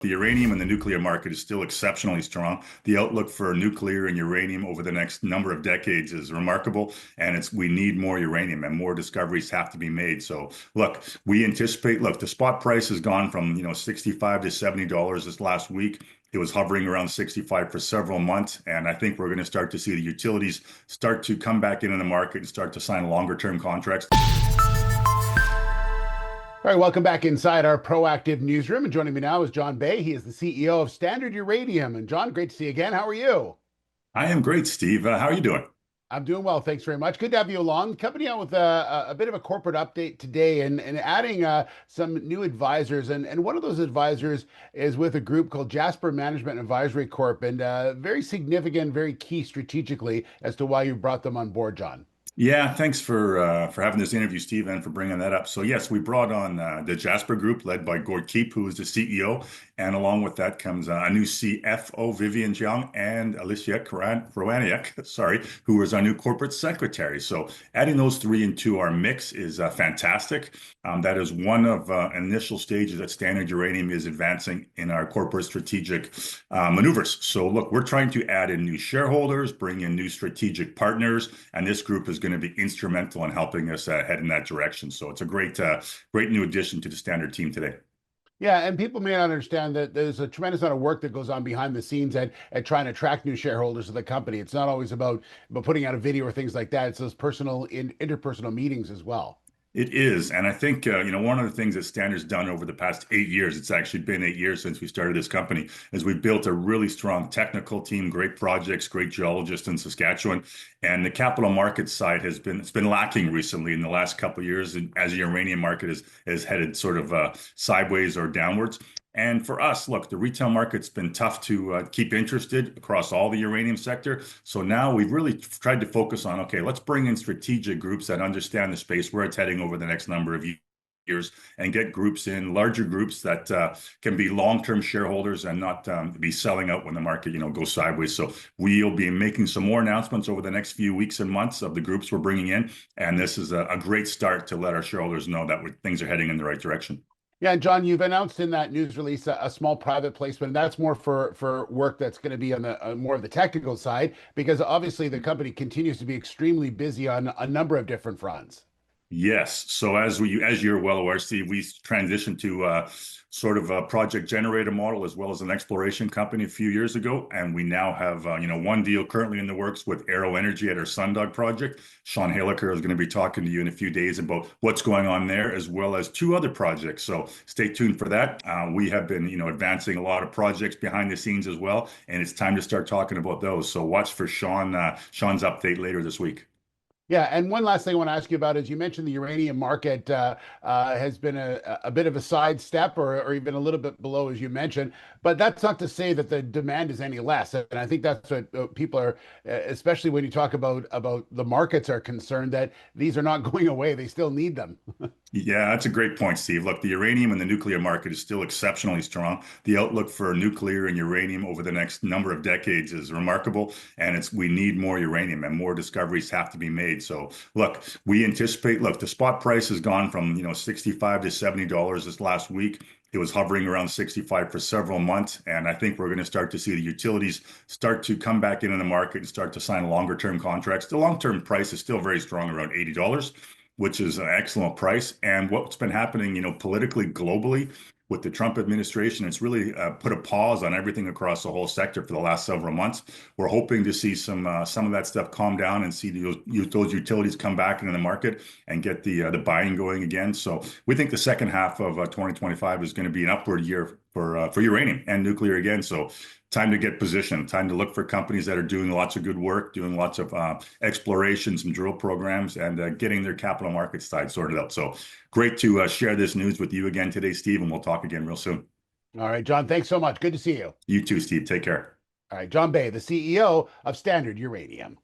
The uranium and the nuclear market is still exceptionally strong. The outlook for nuclear and uranium over the next number of decades is remarkable, and we need more uranium and more discoveries have to be made. So look, we anticipate, look, the spot price has gone from, 65 to $70 this last week. It was hovering around 65 for several months, and I think we're going to start to see the utilities start to come back into the market and start to sign longer term contracts. All right, welcome back inside our proactive newsroom. And joining me now is John Bay. He is the CEO of Standard Uranium. And John, great to see you again. How are you? I am great, Steve. How are you doing? I'm doing well. Thanks very much. Good to have you along. Company out with a bit of a corporate update today and adding some new advisors. And one of those advisors is with a group called Jasper Management Advisory Corp. And very significant, very key strategically as to why you brought them on board, John. Yeah, thanks for having this interview, Steve, and for bringing that up. So yes, we brought on the Jasper Group, led by Gord Keep, who is the CEO, and along with that comes a new CFO, Vivian Jiang, and Alicia Krawaniak, sorry, who is our new corporate secretary. So adding those three into our mix is fantastic. That is one of initial stages that Standard Uranium is advancing in our corporate strategic maneuvers. So look, we're trying to add in new shareholders, bring in new strategic partners, and this group is going to be instrumental in helping us head in that direction. So it's a great new addition to the Standard team today. Yeah, and people may not understand that there's a tremendous amount of work that goes on behind the scenes at trying to attract new shareholders to the company. It's not always about putting out a video or things like that. It's those interpersonal meetings as well. It is. And I think, one of the things that Standard's done over the past 8 years, it's actually been 8 years since we started this company, is we've built a really strong technical team, great projects, great geologists in Saskatchewan. And the capital markets side it's been lacking recently in the last couple of years as the uranium market is headed sort of sideways or downwards. And for us, look, the retail market's been tough to keep interested across all the uranium sector. So now we've really tried to focus on, okay, let's bring in strategic groups that understand the space, where it's heading over the next number of years, and get groups in, larger groups that can be long-term shareholders and not be selling out when the market, goes sideways. So we'll be making some more announcements over the next few weeks and months of the groups we're bringing in. And this is a great start to let our shareholders know that things are heading in the right direction. Yeah, and John, you've announced in that news release a small private placement. And that's more for work that's going to be on the more of the technical side, because obviously the company continues to be extremely busy on a number of different fronts. Yes. So as you're well aware, Steve, we transitioned to sort of a project generator model as well as an exploration company a few years ago, and we now have one deal currently in the works with Arrow Energy at our Sundog project. Sean Haliker is going to be talking to you in a few days about what's going on there, as well as two other projects. So stay tuned for that. We have been advancing a lot of projects behind the scenes as well, and it's time to start talking about those. So watch for Sean's update later this week. Yeah, and one last thing I want to ask you about is you mentioned the uranium market has been a bit of a sidestep or even a little bit below, as you mentioned. But that's not to say that the demand is any less. And I think that's what people are, especially when you talk about the markets are concerned, that these are not going away. They still need them. Yeah, that's a great point, Steve. Look, the uranium and the nuclear market is still exceptionally strong. The outlook for nuclear and uranium over the next number of decades is remarkable, and we need more uranium and more discoveries have to be made. So look, we anticipate, look, the spot price has gone from, 65 to $70 this last week. It was hovering around 65 for several months, and I think we're going to start to see the utilities start to come back into the market and start to sign longer term contracts. The long-term price is still very strong, around $80, which is an excellent price. And what's been happening, politically, globally, with the Trump administration, it's really put a pause on everything across the whole sector for the last several months. We're hoping to see some of that stuff calm down and see those utilities come back into the market and get the buying going again. So we think the second half of 2025 is going to be an upward year for uranium and nuclear again. So time to get positioned, time to look for companies that are doing lots of good work, doing lots of explorations and drill programs, and getting their capital market side sorted out. So great to share this news with you again today, Steve, and we'll talk again real soon. All right, John, thanks so much. Good to see you. You too, Steve. Take care. All right, John Bay, the CEO of Standard Uranium.